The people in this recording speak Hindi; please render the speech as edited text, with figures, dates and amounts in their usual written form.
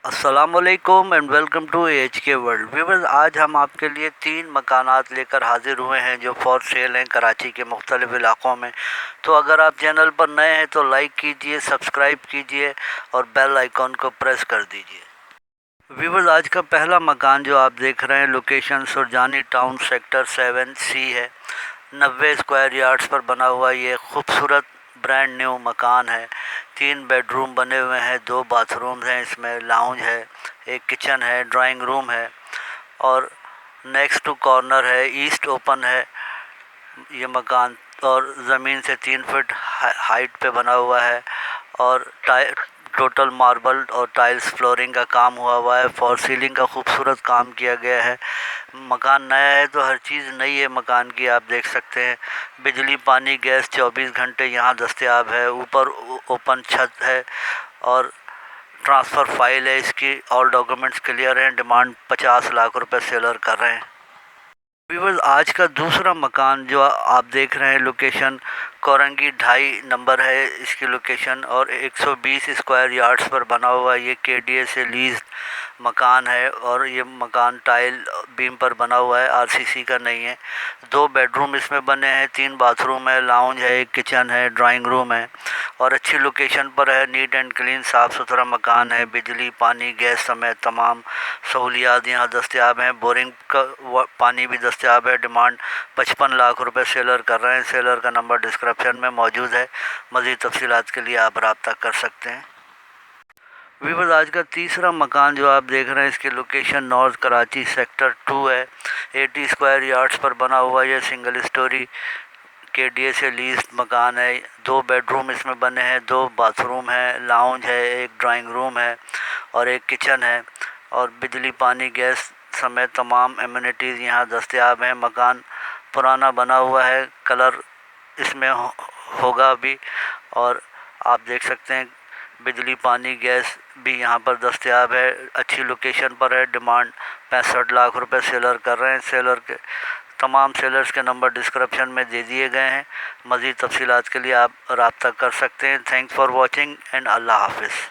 अस्सलामुअलैकुम and welcome to AHK world viewers. आज हम आपके लिए 3 मकानात लेकर हाजिर हुए हैं जो फॉर सेल हैं कराची के मुख्तलिफ इलाक़ों में। तो अगर आप चैनल पर नए हैं तो लाइक कीजिए, सब्सक्राइब कीजिए और बेल आइकॉन को प्रेस कर दीजिए। व्यूअर्स, आज का पहला मकान जो आप देख रहे हैं location Surjani town sector 7C है। 90 स्क्वायर यार्ड्स पर बना हुआ ये खूबसूरत ब्रांड न्यू मकान है। 3 बेडरूम बने हुए हैं, 2 बाथरूम्स हैं, इसमें लाउंज है, एक किचन है, ड्राइंग रूम है और नेक्स्ट टू कॉर्नर है, ईस्ट ओपन है ये मकान और ज़मीन से 3 फीट हाइट पे बना हुआ है और टोटल मार्बल और टाइल्स फ्लोरिंग का काम हुआ है। फॉर सीलिंग का खूबसूरत काम किया गया है। मकान नया है तो हर चीज़ नई है मकान की, आप देख सकते हैं। बिजली, पानी, गैस 24 घंटे यहाँ दस्तयाब है। ऊपर ओपन छत है और ट्रांसफ़र फाइल है इसकी। ऑल डॉक्यूमेंट्स क्लियर हैं। डिमांड 50 लाख रुपए सेलर कर रहे हैं। व्यूअर्स, आज का दूसरा मकान जो आप देख रहे हैं लोकेशन कोरंगी 2.5 नंबर है इसकी लोकेशन और 120 स्क्वायर यार्ड्स पर बना हुआ ये KDA से लीज मकान है और ये मकान टाइल बीम पर बना हुआ है, RCC का नहीं है। 2 बेडरूम इसमें बने हैं, 3 बाथरूम है, लाउंज है, एक किचन है, ड्राइंग रूम है और अच्छी लोकेशन पर है। नीट एंड क्लीन साफ़ सुथरा मकान है। बिजली, पानी, गैस समेत तमाम सहूलियात यहाँ दस्तयाब हैं। बोरिंग का पानी भी दस्तयाब है। डिमांड 55 लाख रुपए सेलर कर रहे हैं। सेलर का नंबर डिस्क्रिप्शन में मौजूद है। मज़ीद तफसीलात के लिए आप रब्ता कर सकते हैं। व्यूअर्स, आज का तीसरा मकान जो आप देख रहे हैं इसकी लोकेशन नॉर्थ कराची सेक्टर 2 है। 80 स्क्वायर यार्ड्स पर बना हुआ ये सिंगल स्टोरी KDA से लीज मकान है। 2 बेडरूम इसमें बने हैं, 2 बाथरूम है, लाउंज है, एक ड्राइंग रूम है और एक किचन है और बिजली, पानी, गैस समेत तमाम एमिनिटीज़ यहाँ दस्तयाब हैं। मकान पुराना बना हुआ है, कलर इसमें होगा अभी और आप देख सकते हैं बिजली, पानी, गैस भी यहाँ पर दस्तयाब है। अच्छी लोकेशन पर है। डिमांड 65 लाख रुपए सेलर कर रहे हैं। सेलर के तमाम सेलर्स के नंबर डिस्क्रिप्शन में दे दिए गए हैं। मज़ीद तफसीलात के लिए आप रब्ता कर सकते हैं। थैंक्स फॉर वॉचिंग एंड अल्लाह हाफिज़।